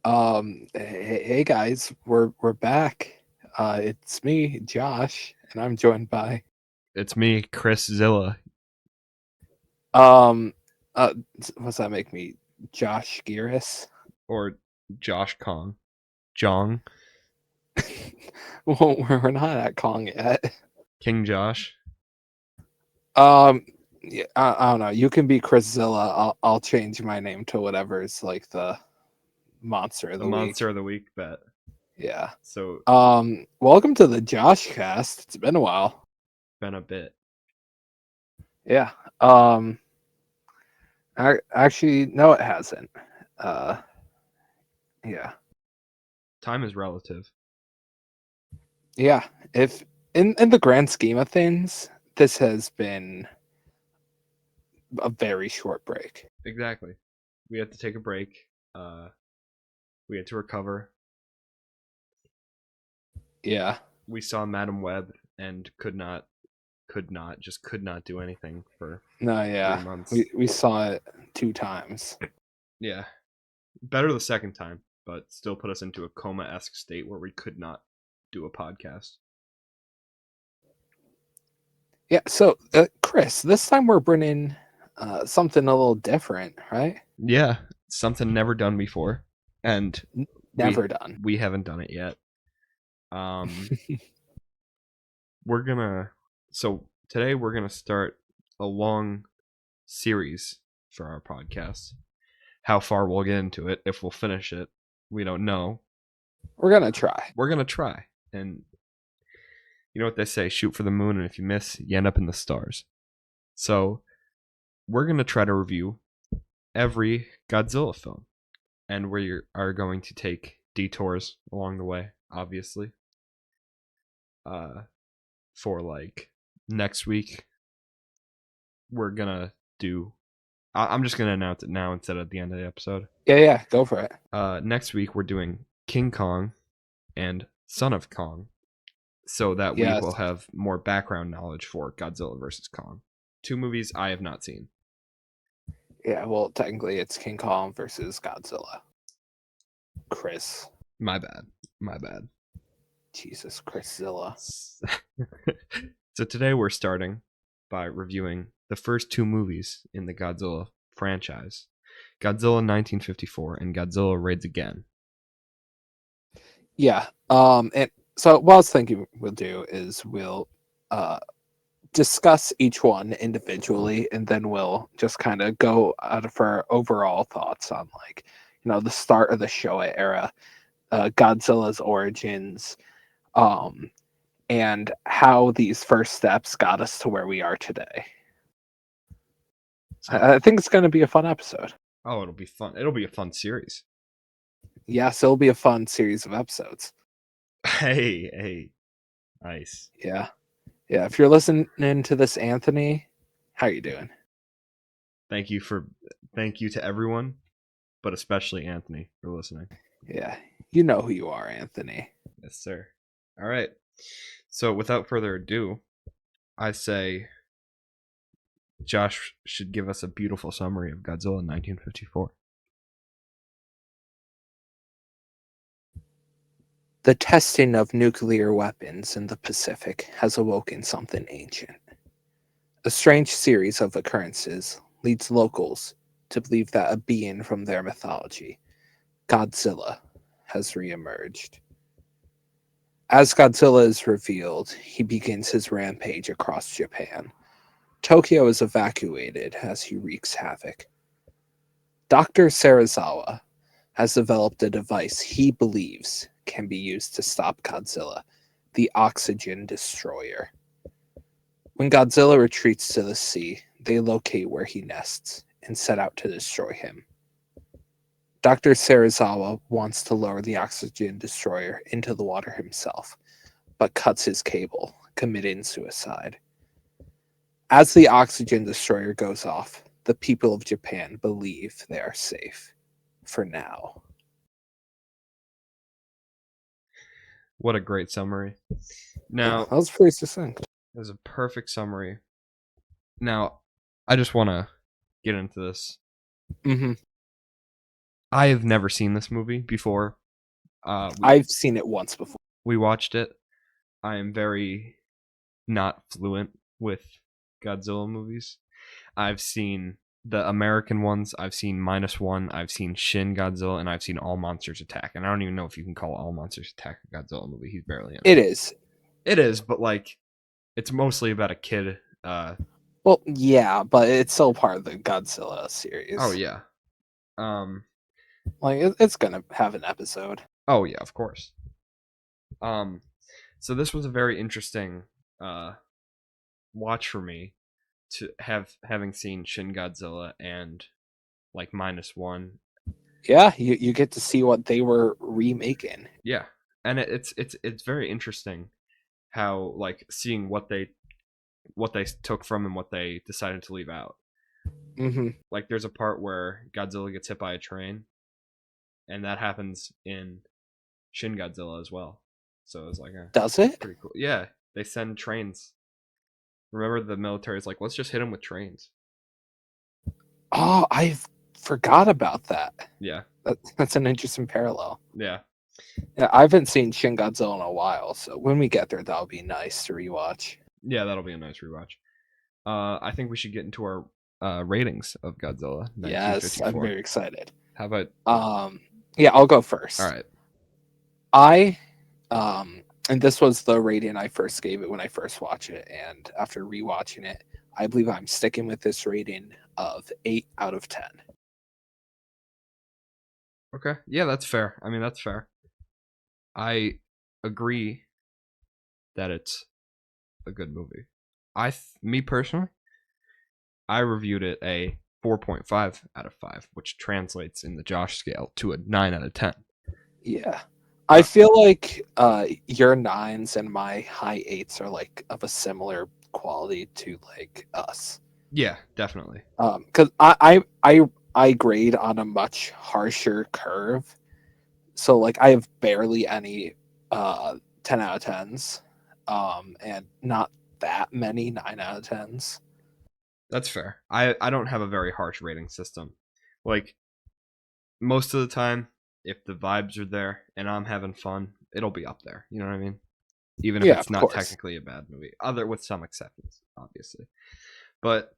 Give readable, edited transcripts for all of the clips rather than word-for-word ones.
Hey guys, we're back. It's me, Josh, and I'm joined by It's me, Chris Zilla, um what's that make me? Josh Gearis? or Josh Kong. Jong. Well, we're not at Kong yet. King Josh. Um yeah, I don't know. You can be Chris Zilla. I'll change my name to whatever's like the monster of The the monster week. of the week bet. Yeah. So, Welcome to the Josh cast. It's been a while. been a bit. Yeah. Actually no it hasn't. Uh yeah. Time is relative. Yeah, if in the grand scheme of things, this has been a very short break. Exactly. We had to take a break. Uh, we had to recover. Yeah. We saw Madam Web and could not do anything for No, three yeah. months. We saw it two times. Yeah. Better the second time, but still put us into a coma esque state where we could not do a podcast. Yeah, so Chris, this time we're bringing something a little different, right? Yeah. Something never done before. And we Never done. we haven't done it yet. Um, we're gonna so today we're gonna start a long series for our podcast. How far we'll get into it, if we'll finish it, we don't know. We're gonna try. We're gonna try, and you know what they say: shoot for the moon, and if you miss, you end up in the stars. So we're gonna try to review every Godzilla film, and we are going to take detours along the way, obviously. Uh, for like next week, we're gonna do. I'm just gonna announce it now instead of at the end of the episode. Yeah, yeah, go for it. Next week we're doing King Kong and Son of Kong, so that we Yes. will have more background knowledge for Godzilla versus Kong. Two movies I have not seen. Yeah, well, technically it's King Kong versus Godzilla. Chris. My bad. My bad. Jesus, Chriszilla. So today we're starting by reviewing the first two movies in the Godzilla franchise: Godzilla 1954 and Godzilla Raids Again. Yeah. And so what I was thinking we'll do is we'll uh discuss each one individually, and then we'll just kind of go out of our overall thoughts on like, the start of the Showa era, Godzilla's origins, um, and how these first steps got us to where we are today. So, I think it's going to be a fun episode. oh, it'll be fun. It'll be a fun series. Yes, it'll be a fun series of episodes. Hey, hey, nice. Yeah. Yeah. If you're listening to this, Anthony, how you doing? Thank you to everyone, but especially Anthony for listening. Yeah. You know who you are, Anthony. Yes, sir. All right. So without further ado, I say Josh should give us a beautiful summary of Godzilla 1954. The testing of nuclear weapons in the Pacific has awoken something ancient. A strange series of occurrences leads locals to believe that a being from their mythology, Godzilla, has reemerged. As Godzilla is revealed, he begins his rampage across Japan. Tokyo is evacuated as he wreaks havoc. Dr. Sarazawa has developed a device he believes can be used to stop Godzilla, the Oxygen Destroyer. When Godzilla retreats to the sea, they locate where he nests and set out to destroy him. Dr. Sarazawa wants to lower the Oxygen Destroyer into the water himself, but cuts his cable, committing suicide. As the Oxygen Destroyer goes off, the people of Japan believe they are safe. For now. What a great summary. Yeah, Now, that was pretty succinct. it was a perfect summary. Now, I just want to get into this. Mm-hmm. I have never seen this movie before. I've seen it once before. We watched it. I am very not fluent with Godzilla movies. I've seen the American ones. I've seen -1. I've seen Shin Godzilla, and I've seen All Monsters Attack. And I don't even know if you can call All Monsters Attack a Godzilla movie. He's barely in it. It is. It is, but like, it's mostly about a kid. Well, yeah, but it's still part of the Godzilla series. Oh yeah. Like it's gonna have an episode. Oh yeah, of course. So this was a very interesting watch for me to having seen Shin Godzilla and like -1. Yeah, you get to see what they were remaking. Yeah, and it's very interesting how like seeing what they took from and what they decided to leave out. Mm-hmm. Like there's a part where Godzilla gets hit by a train, and that happens in Shin Godzilla as well. So it's like Does it? pretty cool. Yeah, they send trains. Remember the military is like, let's just hit them with trains. Oh, I forgot about that. Yeah, That's an interesting parallel. yeah, Yeah, I haven't seen Shin Godzilla in a while, so when we get there, that'll be nice to rewatch. yeah. That'll be a nice rewatch. I think we should get into our ratings of Godzilla Yes, I'm 1954. very excited. How about? Yeah, I'll go first. All right. I and this was the rating I first gave it when I first watched it, and after rewatching it, I believe I'm sticking with this rating of 8 out of 10. Okay. Yeah, that's fair. I mean, that's fair. I agree that it's a good movie. Me personally, I reviewed it a 4.5 out of 5, which translates in the Josh scale to a 9 out of 10. Yeah. I feel like your 9s and my high 8s are like of a similar quality to like us. Yeah, definitely. Because I grade on a much harsher curve, so like I have barely any 10 out of 10s, and not that many 9 out of 10s. That's fair. I don't have a very harsh rating system. Like most of the time, if the vibes are there and I'm having fun, it'll be up there. You know what I mean? Even if Yeah, it's of not course. technically a bad movie, other with some exceptions, obviously. But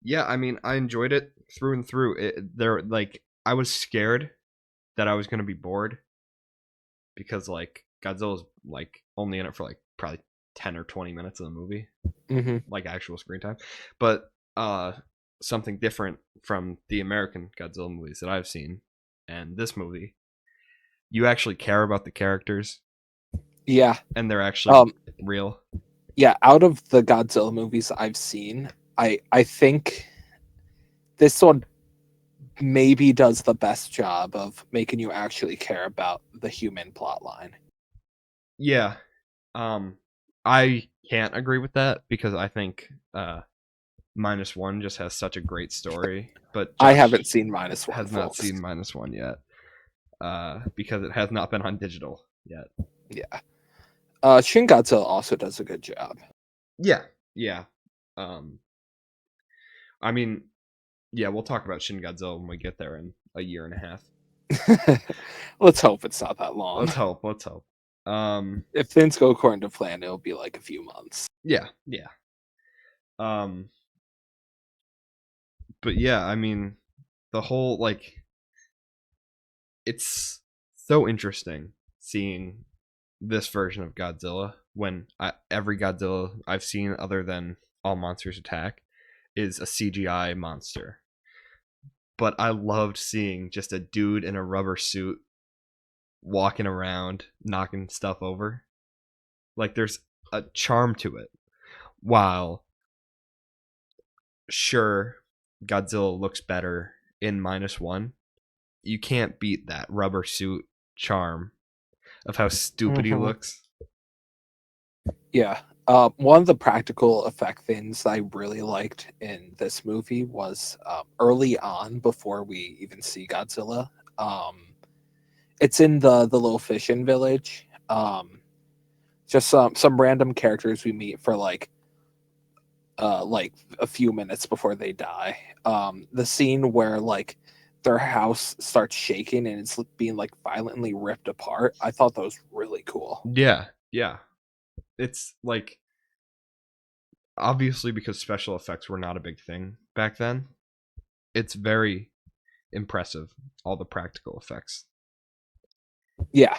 yeah, I mean, I enjoyed it through and through. I was scared that I was gonna be bored because like Godzilla's like only in it for like probably 10 or 20 minutes of the movie, Mm-hmm. like actual screen time. But something different from the American Godzilla movies that I've seen and this movie, you actually care about the characters Yeah. and they're actually real. Yeah, out of the Godzilla movies I've seen, I think this one maybe does the best job of making you actually care about the human plot line. Yeah. I can't agree with that because I think -1 just has such a great story, but I Josh haven't seen -1. has not Folks. seen -1 yet because it has not been on digital yet. Yeah. Shin Godzilla also does a good job. Yeah, yeah. I mean, yeah, we'll talk about Shin Godzilla when we get there in a year and a half. Let's hope it's not that long. Let's hope. Let's hope. If things go according to plan, it'll be like a few months. Yeah, yeah. But yeah, I mean, the whole like, it's so interesting seeing this version of Godzilla when every Godzilla I've seen other than All Monsters Attack is a CGI monster. But I loved seeing just a dude in a rubber suit walking around knocking stuff over. Like there's a charm to it. While sure Godzilla looks better in -1, you can't beat that rubber suit charm of how stupid he looks. Yeah. One of the practical effect things I really liked in this movie was early on, before we even see Godzilla. It's in the little fishing village. Just some random characters we meet for like a few minutes before they die. The scene where like their house starts shaking and it's being like violently ripped apart. I thought that was really cool. Yeah, yeah. It's like obviously because special effects were not a big thing back then. It's very impressive, all the practical effects. Yeah.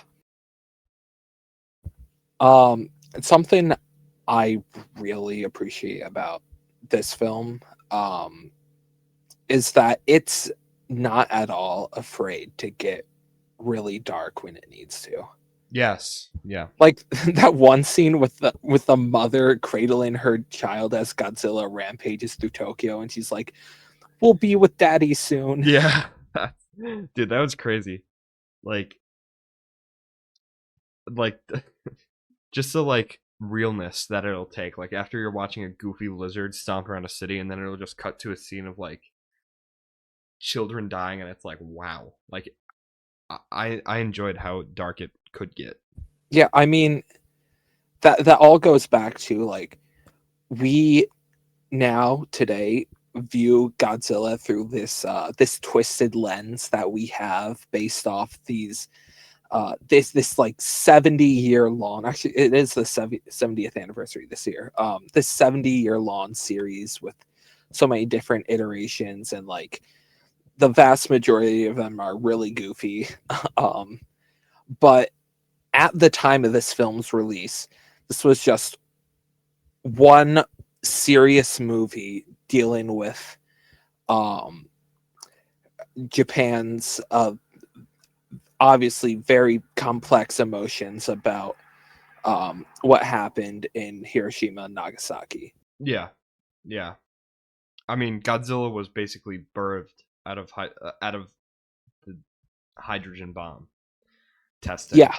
Something I really appreciate about this film um is that it's not at all afraid to get really dark when it needs to. Yes. Yeah. Like that one scene with the mother cradling her child as Godzilla rampages through Tokyo, and she's like, "We'll be with Daddy soon." Yeah. Dude, that was crazy. Like like just the like realness that it'll take. Like after you're watching a goofy lizard stomp around a city and then it'll just cut to a scene of like children dying and it's like wow. Like I enjoyed how dark it could get. Yeah, I mean that all goes back to like we now today view Godzilla through this twisted lens that we have based off these this like 70-year long, actually it is the 70th anniversary this year, this 70-year long series with so many different iterations, and like the vast majority of them are really goofy. um but at the time of this film's release, this was just one serious movie dealing with um Japan's obviously very complex emotions about what happened in Hiroshima and Nagasaki. Yeah. Yeah. I mean, Godzilla was basically birthed out of the hydrogen bomb testing, Yeah,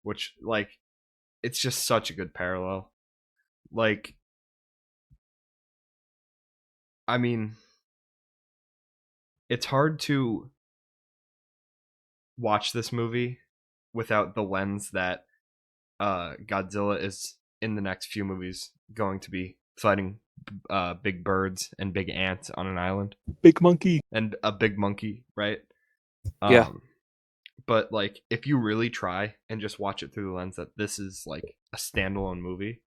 which like it's just such a good parallel. Like I mean, it's hard to watch this movie without the lens that Godzilla is in the next few movies going to be fighting big birds and big ants on an island big monkey. and a big monkey, right? Yeah, Um, but like if you really try and just watch it through the lens that this is like a standalone movie,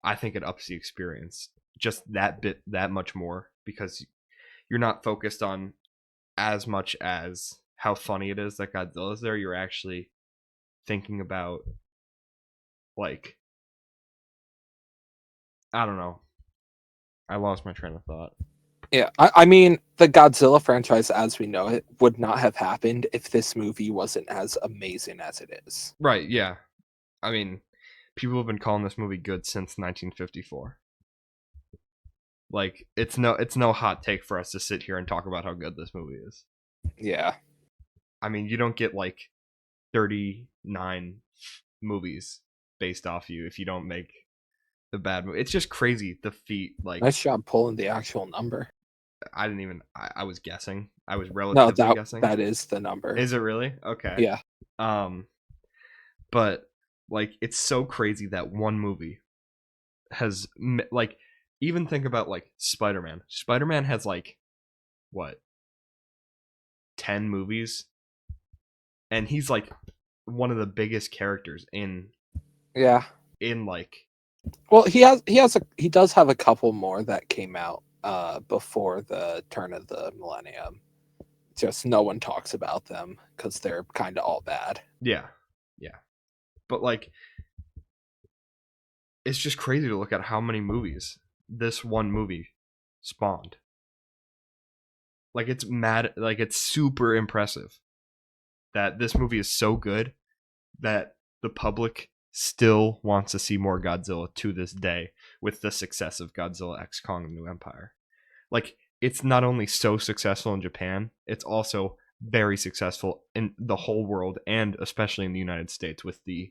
I think it ups the experience just that much more because you're not focused on as much as how funny it is that Godzilla's there. You're actually thinking about like I don't know. I lost my train of thought. yeah. I mean, the Godzilla franchise as we know it would not have happened if this movie wasn't as amazing as it is. Right, yeah. I mean, people have been calling this movie good since 1954. Like it's no hot take for us to sit here and talk about how good this movie is. Yeah, I mean, you don't get like 39 movies based off you if you don't make the bad movie. It's just crazy the feat. Like nice job pulling the actual number. I didn't even. I was guessing. I was No, relatively that guessing. that is the number. Is it really? Okay. Yeah, Um, but like it's so crazy that one movie has like even think about like Spider-Man. Spider-Man has like what 10 movies, and he's like one of the biggest characters yeah. in like Well, he does have a couple more that came out before the turn of the millennium. Just no one talks about them because they're kind of all bad. yeah, yeah. But like it's just crazy to look at how many movies this one movie spawned. Like it's mad. Like it's super impressive that this movie is so good that the public still wants to see more Godzilla to this day with the success of Godzilla X Kong: The New Empire. Like it's not only so successful in Japan, it's also very successful in the whole world and especially in the United States with the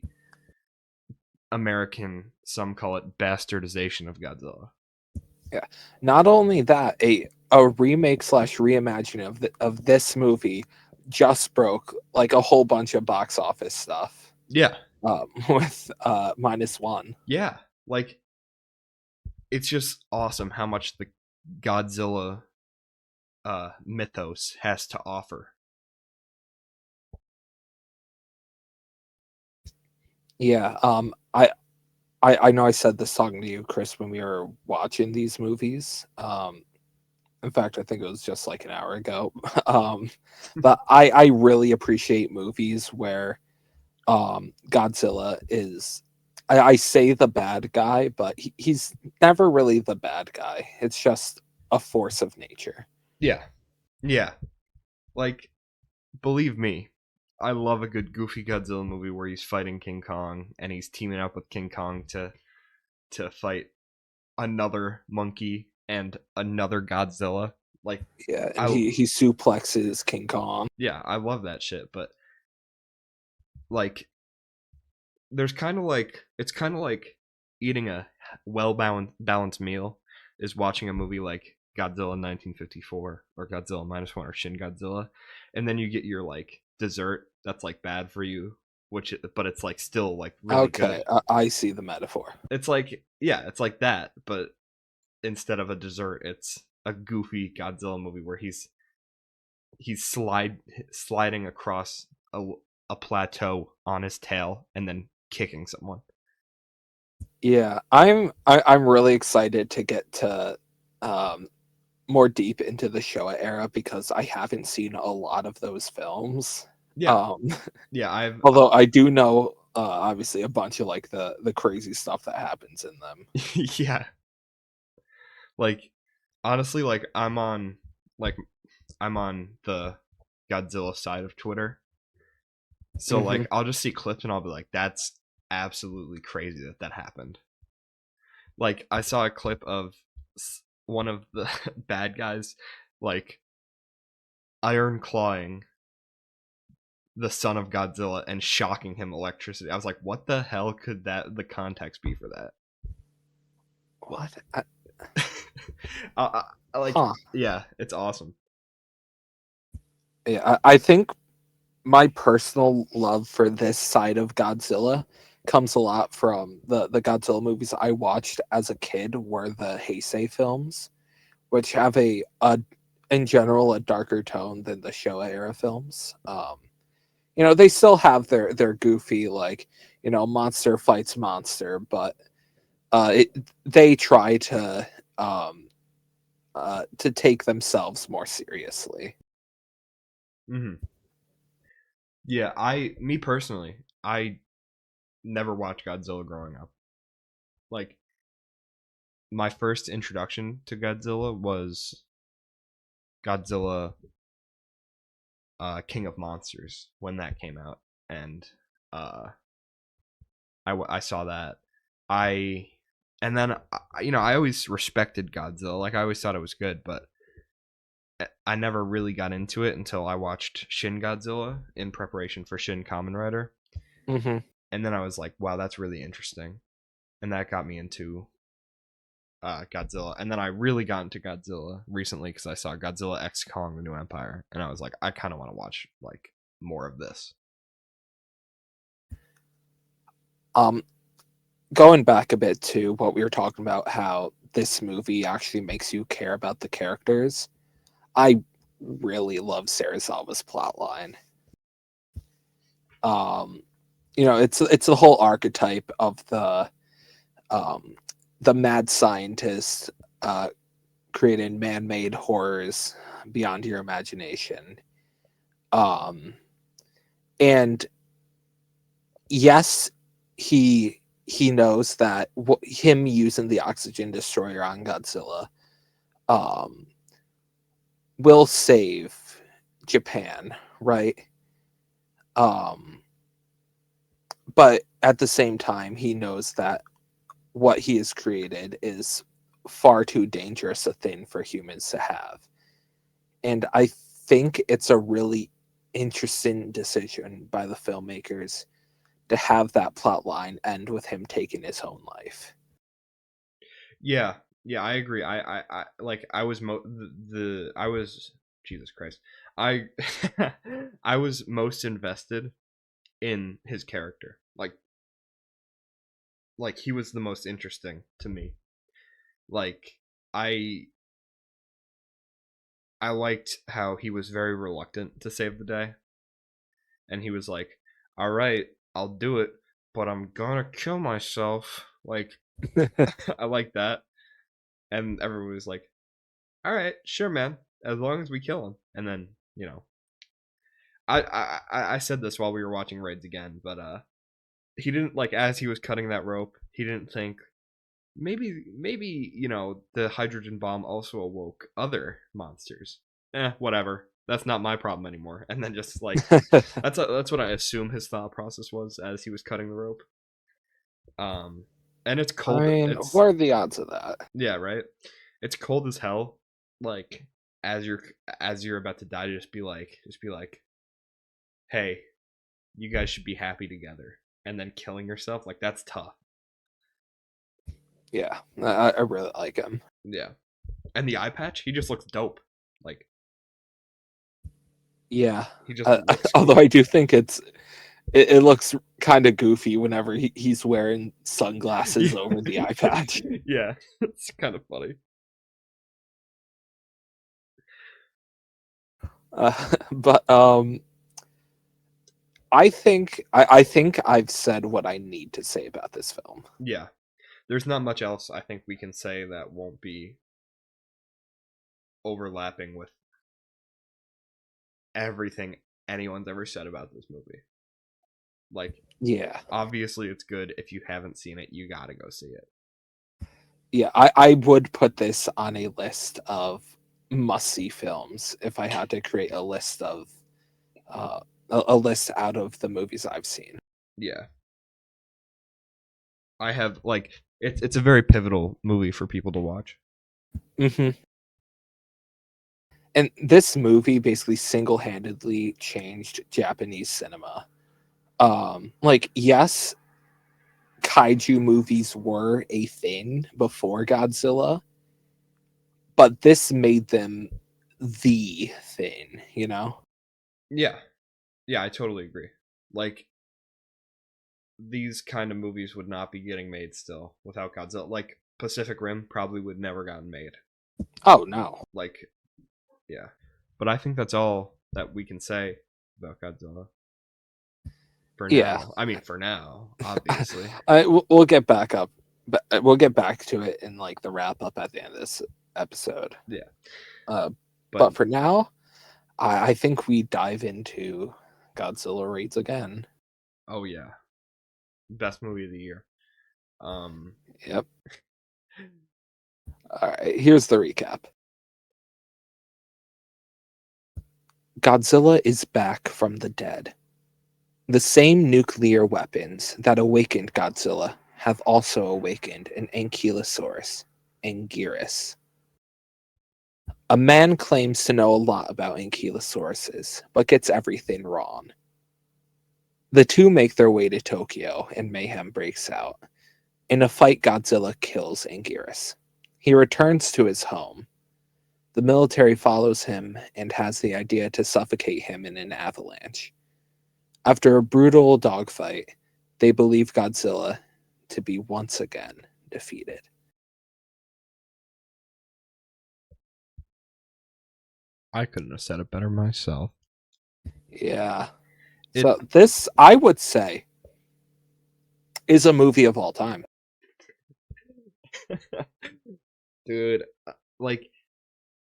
American, some call it bastardization of Godzilla. Yeah. Not only that, a remake slash reimagining of this movie just broke like a whole bunch of box office stuff Yeah. with -1. Yeah. Like it's just awesome how much the Godzilla mythos has to offer. Yeah. I know I said this talking to you, Chris, when we were watching these movies. In fact, I think it was just like an hour ago. um, but I really appreciate movies where Godzilla is. I say the bad guy, but he's never really the bad guy. It's just a force of nature. Yeah, yeah. Like, believe me, I love a good goofy Godzilla movie where he's fighting King Kong and he's teaming up with King Kong to fight another monkey and another Godzilla. Like, Yeah, and I he suplexes King Kong. yeah, I love that shit. But like, there's kind of like it's kind of like eating a well balanced meal is watching a movie like Godzilla 1954 or Godzilla minus one or Shin Godzilla, and then you get your like dessert that's like bad for you, but it's like still like really Okay, good. I see the metaphor. It's like yeah, it's like that, but instead of a dessert, it's a goofy Godzilla movie where he's sliding across a plateau on his tail and then kicking someone. Yeah, I'm really excited to get to um, more deep into the Showa era because I haven't seen a lot of those films. Yeah, Um, yeah, I've although I do know obviously a bunch of like the crazy stuff that happens in them. yeah, like honestly, like I'm on the Godzilla side of Twitter, so Hmm. like I'll just see clips and I'll be like, that's absolutely crazy that that happened. Like I saw a clip of one of the bad guys, like iron clawing the son of Godzilla and shocking him electricity. I was like, what the hell could that the context be for that? What? Like, Huh? yeah, it's awesome. Yeah, I think my personal love for this side of Godzilla comes a lot from the Godzilla movies I watched as a kid were the Heisei films, which have a in general a darker tone than the Showa era films. They still have their goofy like monster fights monster, but they try to take themselves more seriously. Hmm. Yeah, me personally, I never watched Godzilla growing up. Like, my first introduction to Godzilla was Godzilla King of Monsters when that came out, and uh, I saw that. I and then I always respected Godzilla. Like I always thought it was good, but I never really got into it until I watched Shin Godzilla in preparation for Shin Kamen Rider, Hmm. and then I was like, wow, that's really interesting, and that got me into Godzilla. And then I really got into Godzilla recently because I saw Godzilla X Kong: The New Empire, and I was like, I kind of want to watch like more of this. Um, Going back a bit to what we were talking about, how this movie actually makes you care about the characters. I really love Sarazawa's plotline. Um, it's the whole archetype of um, the mad scientist uh, creating man-made horrors beyond your imagination. Um, and yes, he knows that him using the oxygen destroyer on Godzilla um, will save Japan, right? Um, but at the same time, he knows that what he has created is far too dangerous a thing for humans to have. And I think it's a really interesting decision by the filmmakers to have that plot line end with him taking his own life. Yeah, yeah, I agree. I like I was the I was Jesus Christ. I I was most invested in his character. Like he was the most interesting to me. Like I I liked how he was very reluctant to save the day, and he was like, "All right, I'll do it, but I'm gonna kill myself. Like, I like that. And everyone was like, all right, sure, man, as long as we kill him. And then, I said this while we were watching Raids Again, but he didn't, like, as he was cutting that rope, he didn't think maybe the hydrogen bomb also awoke other monsters. Whatever. That's not my problem anymore. And then just like that's what I assume his thought process was as he was cutting the rope. And it's I cold. mean, It's what are the odds of that? Yeah, right. It's cold as hell. Like as you're as you're about to die, just be like, hey, you guys should be happy together. And then killing yourself, like that's tough. Yeah, I really like him. Yeah. And the eye patch, he just looks dope. Like Yeah, he just looks although cool. I do think it looks kind of goofy whenever he's wearing sunglasses Yeah, over the eye patch. yeah, it's kind of funny. But I think I've said what I need to say about this film. Yeah, there's not much else I think we can say that won't be overlapping with everything anyone's ever said about this movie. Like, Yeah, obviously, it's good. If you haven't seen it, you gotta go see it. yeah, I would put this on a list of must see films if I had to create a list of uh, a list out of the movies I've seen. Yeah, I have like it's a very pivotal movie for people to watch. Hmm. And this movie basically single handedly changed Japanese cinema. Like, yes, kaiju movies were a thing before Godzilla, but this made them the thing, you know? Yeah, yeah, I totally agree. Like, these kind of movies would not be getting made still without Godzilla. Like Pacific Rim probably would never gotten made. Oh no. Like, yeah. But I think that's all that we can say about Godzilla for Yeah. now. I mean, for now, obviously. We'll get back up, but we'll get back to it in like the wrap up at the end of this episode. Yeah. Uh, But but for now, I think we dive into Godzilla Raids Again. oh yeah, best movie of the year. Um, Yep. All right. Here's the recap. Godzilla is back from the dead. The same nuclear weapons that awakened Godzilla have also awakened an ankylosaurus, Anguirus. A man claims to know a lot about ankylosauruses, but gets everything wrong. The two make their way to Tokyo, and mayhem breaks out. In a fight, Godzilla kills Anguirus. He returns to his home. The military follows him and has the idea to suffocate him in an avalanche. After a brutal dogfight, they believe Godzilla to be once again defeated. I couldn't have said it better myself. Yeah. It, So this, I would say, is a movie of all time. dude, like,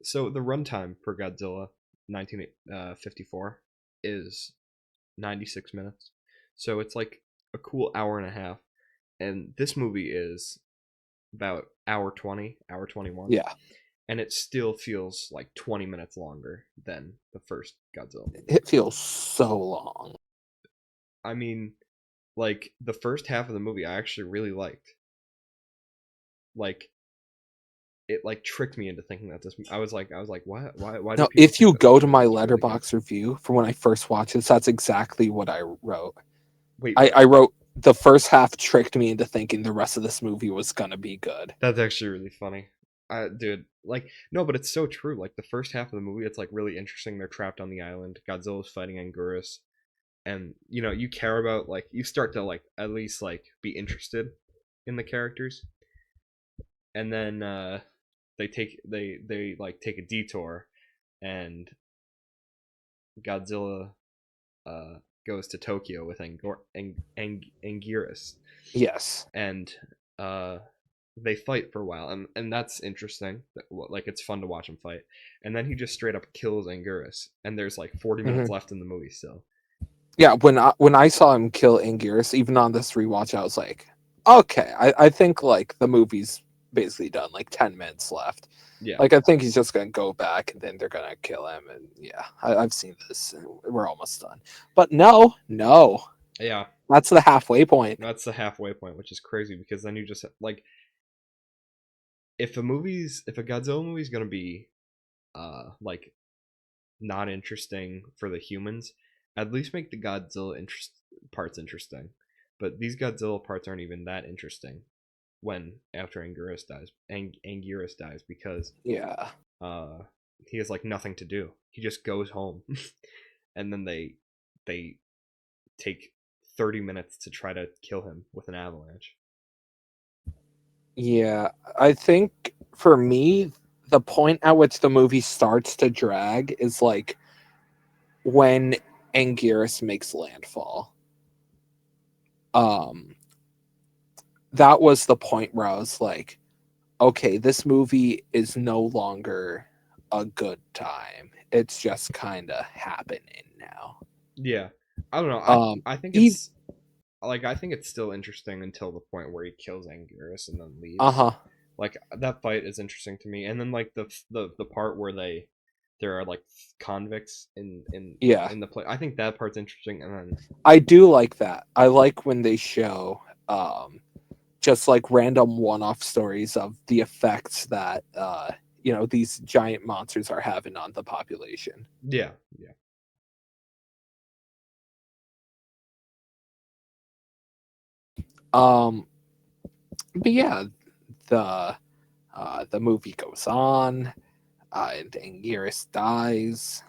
so the runtime for Godzilla 1954 is 96 minutes. So it's like a cool hour and a half. And this movie is about hour 20, hour 21. Yeah. And it still feels like 20 minutes longer than the first Godzilla movie. It feels so long. I mean, like the first half of the movie I actually really liked. Like it like tricked me into thinking that this I was like why do Now, people if think you that this go to movie my is really good? letterbox review for when I first watched this, that's exactly what I wrote. Wait, I wrote the first half tricked me into thinking the rest of this movie was gonna be good. that's actually really funny. Dude, like no, but it's so true. Like the first half of the movie, it's like really interesting. They're trapped on the island. Godzilla's fighting Anguirus, and you care about like you start to like at least like be interested in the characters, and then they like take a detour, and Godzilla goes to Tokyo with Anguirus, Yes. and uh, they fight for a while, and that's interesting. Like it's fun to watch him fight, and then he just straight up kills Anguirus, and there's like 40 minutes Hmm. left in the movie still. Yeah, when I saw him kill Anguirus, even on this rewatch, I was like, okay, I think like the movie's basically done, like 10 minutes left. Yeah, Like I think he's just gonna go back and then they're gonna kill him, and yeah, I've seen this. And we're almost done, but no, no, yeah, that's the halfway point. that's the halfway point, which is crazy because then you just like if a Godzilla movie is gonna be like not interesting for the humans, at least make the parts interesting. But these Godzilla parts aren't even that interesting when after Anguirus dies because Yeah, uh he has like nothing to do. He just goes home, and then they take 30 minutes to try to kill him with an avalanche. yeah. I think for me, the point at which the movie starts to drag is like when Anguirus makes landfall. Um, that was the point where I was like, okay, this movie is no longer a good time. It's just kind of happening now. Yeah, I don't know. Um, I think he, I think it's still interesting until the point where he kills Anguirus and then uh leaves. huh, Like that fight is interesting to me, and then like the part where there are like convicts yeah, in the play. I think that part's interesting, and then I do like that. I like when they show just like random one-off stories of the effects that these giant monsters are having on the population. yeah, yeah, Um, but yeah, the movie goes on, and Anguirus dies,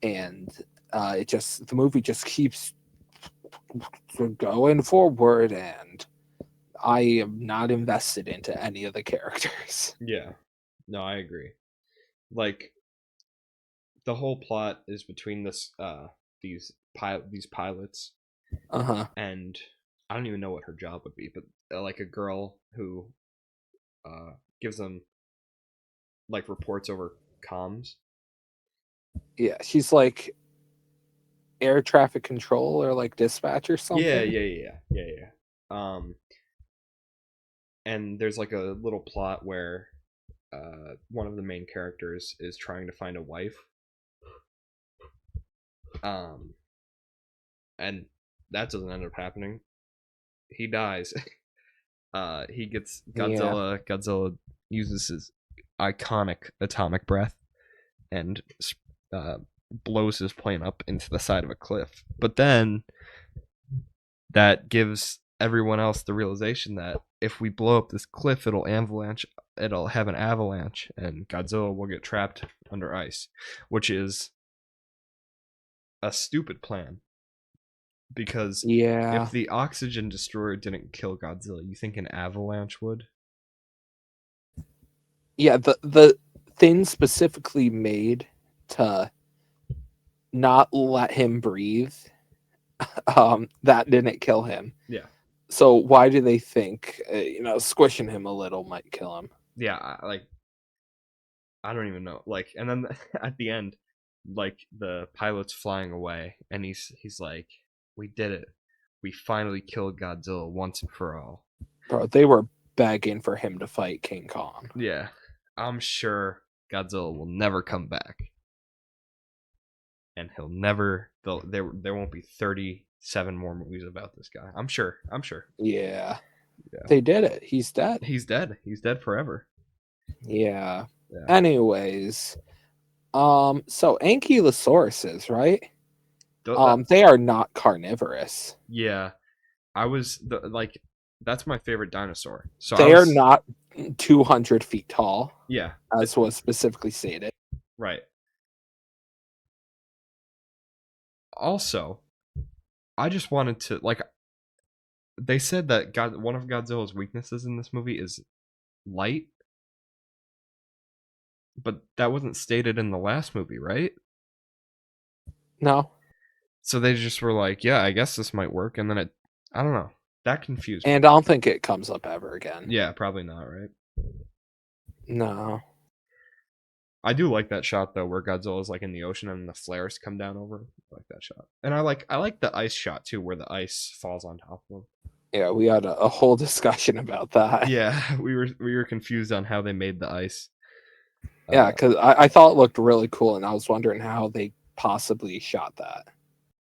and the movie just keeps going forward, and I am not invested into any of the characters. yeah. No, I agree. Like the whole plot is between these pilots, Uh huh. and I don't even know what her job would be, but like a girl who uh gives them like reports over comms. Yeah, she's like air traffic control or like dispatch or Yeah, something. yeah, yeah, yeah, yeah. And there's like a little plot where one of the main characters is trying to find a wife, um, and that doesn't end up happening. He dies. He gets Yeah. Godzilla uses his iconic atomic breath and uh, blows his plane up into the side of a cliff. But then that gives everyone else the realization that if we blow up this cliff, it'll have an avalanche, and Godzilla will get trapped under ice, which is a stupid plan because Yeah. if the oxygen destroyer didn't kill Godzilla, you think an avalanche would? Yeah, the thing specifically made to not let him breathe, that didn't kill him. Yeah, So why do they think squishing him a little might kill him? yeah. Like I don't even know. Like, and then at the end, like the pilot's flying away, and he's like, "We did it. We finally killed Godzilla once and for all." Bro, they were begging for him to fight King Kong. Yeah, I'm sure Godzilla will never come back, and he'll never. There won't be 37 more movies about this guy. I'm sure. I'm sure. Yeah. Yeah, They did it. He's dead. he's dead. He's dead forever. Yeah. Yeah. Anyways, so ankylosauruses, right? That. They are not carnivorous. Yeah. I was like, that's my favorite dinosaur. So I They are was. not 200 feet tall, Yeah. as was specifically stated. Right. Also, I just wanted to like they said that one of Godzilla's weaknesses in this movie is light, but that wasn't stated in the last movie, right? No. So they just were like, yeah, I guess this might work, and then I don't know. That confused me. And I don't think it comes up ever again. Yeah, probably not, right? No. I do like that shot though, where Godzilla's like in the ocean and the flares come down over. I like that shot, and I like the ice shot too, where the ice falls on top of him. Yeah, we had a whole discussion about that. Yeah, we were confused on how they made the ice. Yeah, because I thought it looked really cool, and I was wondering how they possibly shot that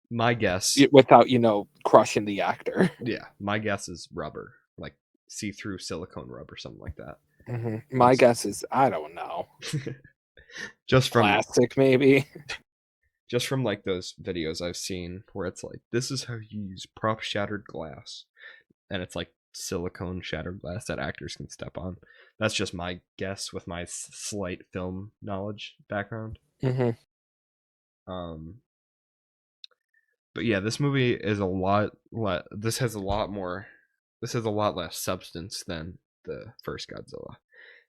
My guess, without, crushing the actor. yeah, my guess is rubber, like see-through silicone rub or something like that. My guess is, I don't know, just from plastic maybe. like those videos I've seen where it's like, this is how you use prop shattered glass, and it's like silicone shattered glass that actors can step on. That's just my guess with my slight film knowledge background. Um, but yeah, this movie is a lot. This has a lot more. This has a lot less substance than the first Godzilla.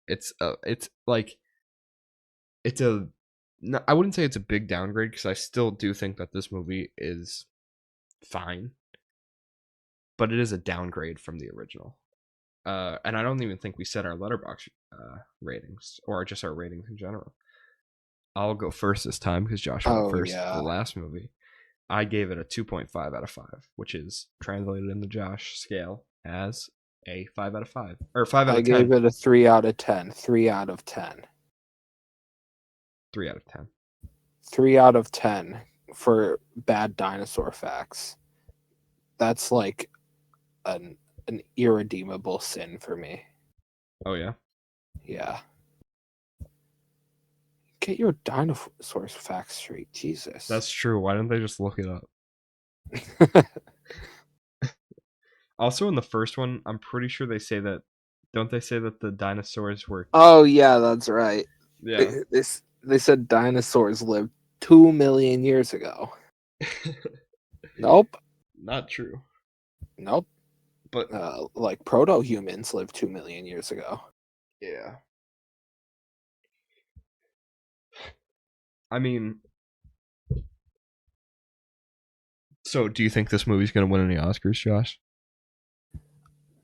It's like it's a. No, I wouldn't say it's a big downgrade because I still do think that this movie is fine, but it is a downgrade from the original. And I don't even think we set our letterbox ratings or just our ratings in general. I'll go first this time because Josh went first the last movie. I gave it a 2.5 out of 5, which is translated in the Josh scale as a 5 out of 5 or 5 out of 10. I gave it a 3 out of 10. 3 out of 10. 3 out of 10. 3 out of 10 for bad dinosaur facts. That's like an irredeemable sin for me. Oh yeah. Yeah. Get your dinosaur facts straight, Jesus. That's true. Why didn't they just look it up? Also, in the first one, I'm pretty sure they say that. Don't they say that the dinosaurs were? Oh yeah, that's right. Yeah. They said dinosaurs lived 2 million years ago. Nope. Not true. Nope. But like proto-humans lived 2 million years ago. Yeah. I mean, so do you think this movie's going to win any Oscars, Josh?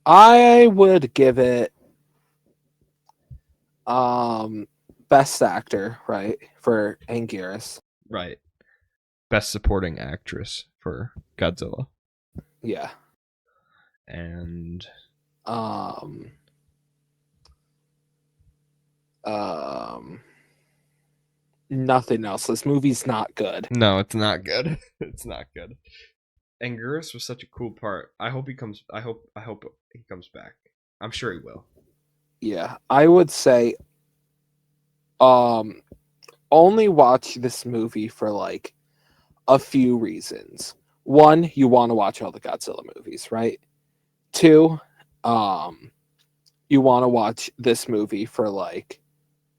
I would give it best actor, right, for Anguirus. Right. Best supporting actress for Godzilla. Yeah. And nothing else. This movie's not good. No, it's not good. It's not good. Anguirus was such a cool part. I hope he comes. I hope he comes back. I'm sure he will. Yeah, I would say only watch this movie for like a few reasons. One, you want to watch all the Godzilla movies, right? Two, you want to watch this movie for like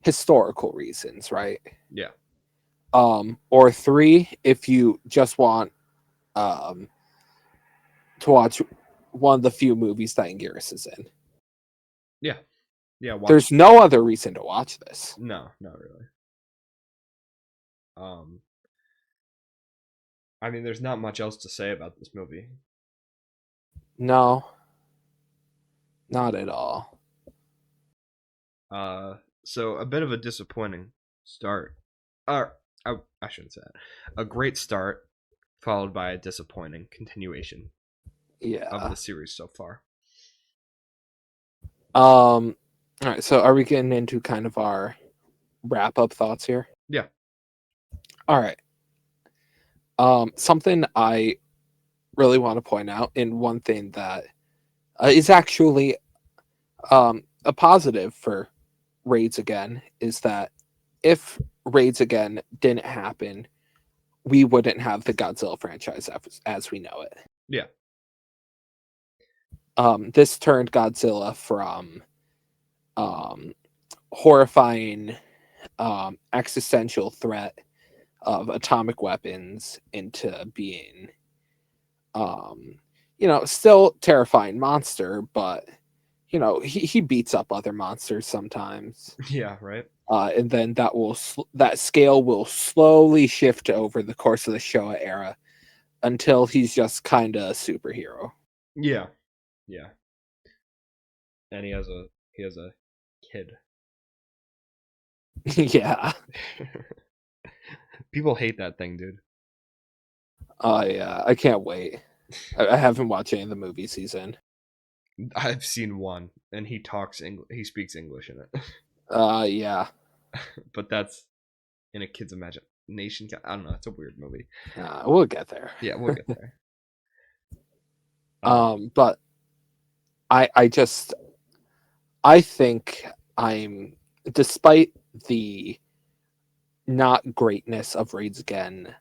historical reasons, right? Yeah. Or three, if you just want to watch one of the few movies that Anguirus is in. Yeah. Yeah. There's no other reason to watch this. No, not really. I mean, there's not much else to say about this movie. No. Not at all. So a bit of a disappointing start. I shouldn't say that. A great start, followed by a disappointing continuation. Yeah. Of the series so far. All right. So, are we getting into kind of our wrap-up thoughts here? Yeah. All right. Something I really want to point out, and one thing that is actually a positive for Raids Again, is that if Raids Again didn't happen, we wouldn't have the Godzilla franchise as we know it. Yeah. This turned Godzilla from horrifying existential threat of atomic weapons into being still terrifying monster, but he beats up other monsters sometimes. Yeah, right. And then that scale will slowly shift over the course of the Showa era until he's just kind of a superhero. Yeah. Yeah. And he has a kid. Yeah. People hate that thing, dude. Yeah, I can't wait. I haven't watched any of the movies he's in. I've seen one, and he talks English. He speaks English in it, Yeah. but that's in a kid's imagination. I don't know. It's a weird movie. We'll get there. Yeah, we'll get there. But I just I think I'm, despite the not greatness of Raids Again,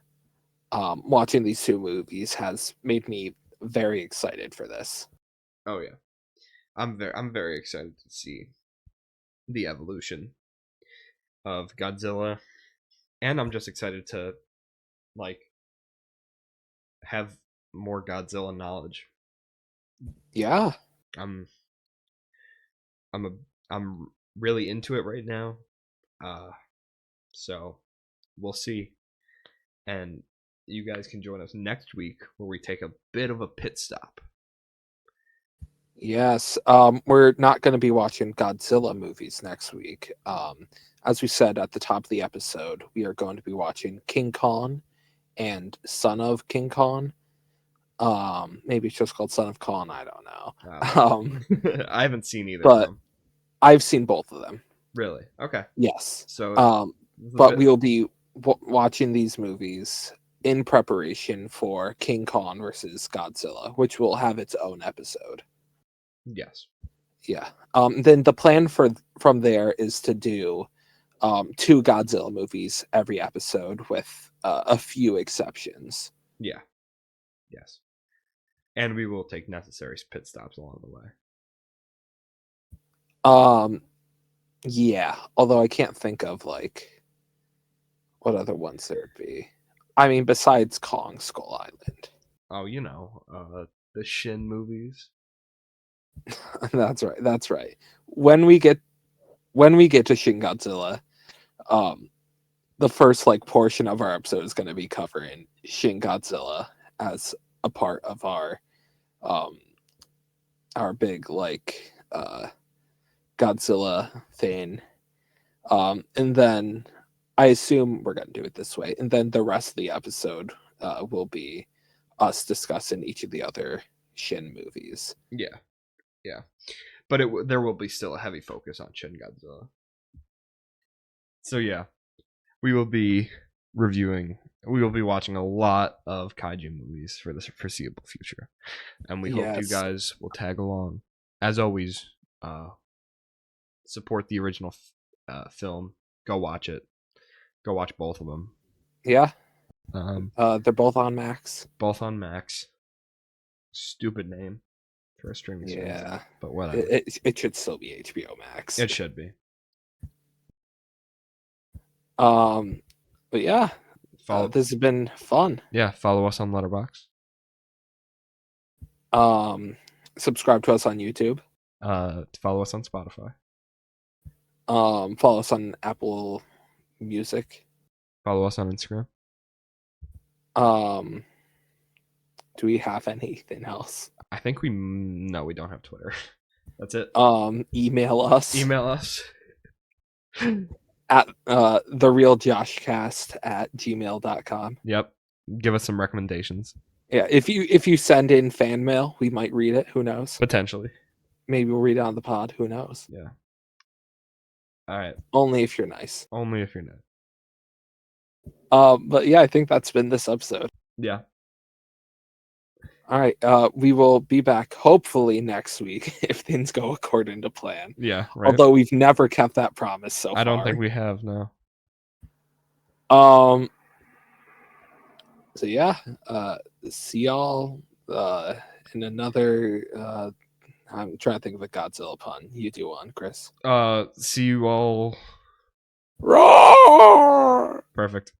watching these two movies has made me very excited for this. Oh yeah, I'm very excited to see the evolution of Godzilla, and I'm just excited to like have more Godzilla knowledge. Yeah. I'm I'm a I'm really into it right now. Uh, so we'll see, and you guys can join us next week where we take a bit of a pit stop. Yes. We're not going to be watching Godzilla movies next week. As we said at the top of the episode, we are going to be watching King Kong and Son of King Kong. Maybe it's just called Son of Kong. I don't know. I haven't seen either of But them. I've seen both of them. Really? Okay. Yes. So, But we will be watching these movies in preparation for King Kong versus Godzilla, which will have its own episode. yes. Yeah. Then the plan from there is to do 2 Godzilla movies every episode, with a few exceptions. Yeah. Yes. And we will take necessary pit stops along the way. Yeah. Although I can't think of like what other ones there would be. I mean, besides Kong Skull Island. Oh, the Shin movies. That's right. That's right. When we get to Shin Godzilla, the first like portion of our episode is going to be covering Shin Godzilla as a part of our big like Godzilla thing. And then I assume we're going to do it this way, and then the rest of the episode will be us discussing each of the other Shin movies. Yeah. Yeah. But there will be still a heavy focus on Shin Godzilla. So yeah, we will be watching a lot of kaiju movies for the foreseeable future, and we hope you guys will tag along. As always, support the original film. Go watch it. Go watch both of them. Yeah. They're both on Max. Both on Max. Stupid name for a streaming service, but whatever. It should still be HBO Max. It should be. But yeah, this has been fun. Yeah, follow us on Letterboxd. Subscribe to us on YouTube. Follow us on Spotify. Follow us on Apple Music. Follow us on Instagram. Do we have anything else? I think we don't have Twitter. That's it. Email us. At therealjoshcast@gmail.com. Yep. Give us some recommendations. Yeah, if you send in fan mail, we might read it. Who knows? Potentially. Maybe we'll read it on the pod. Who knows? Yeah. All right. Only if you're nice. Only if you're nice. But yeah, I think that's been this episode. Yeah. All right. We will be back hopefully next week if things go according to plan. Yeah. Right. Although we've never kept that promise so far. I don't think we have. No. So yeah. See y'all in another. I'm trying to think of a Godzilla pun. You do one, Chris. See you all. Roar! Perfect.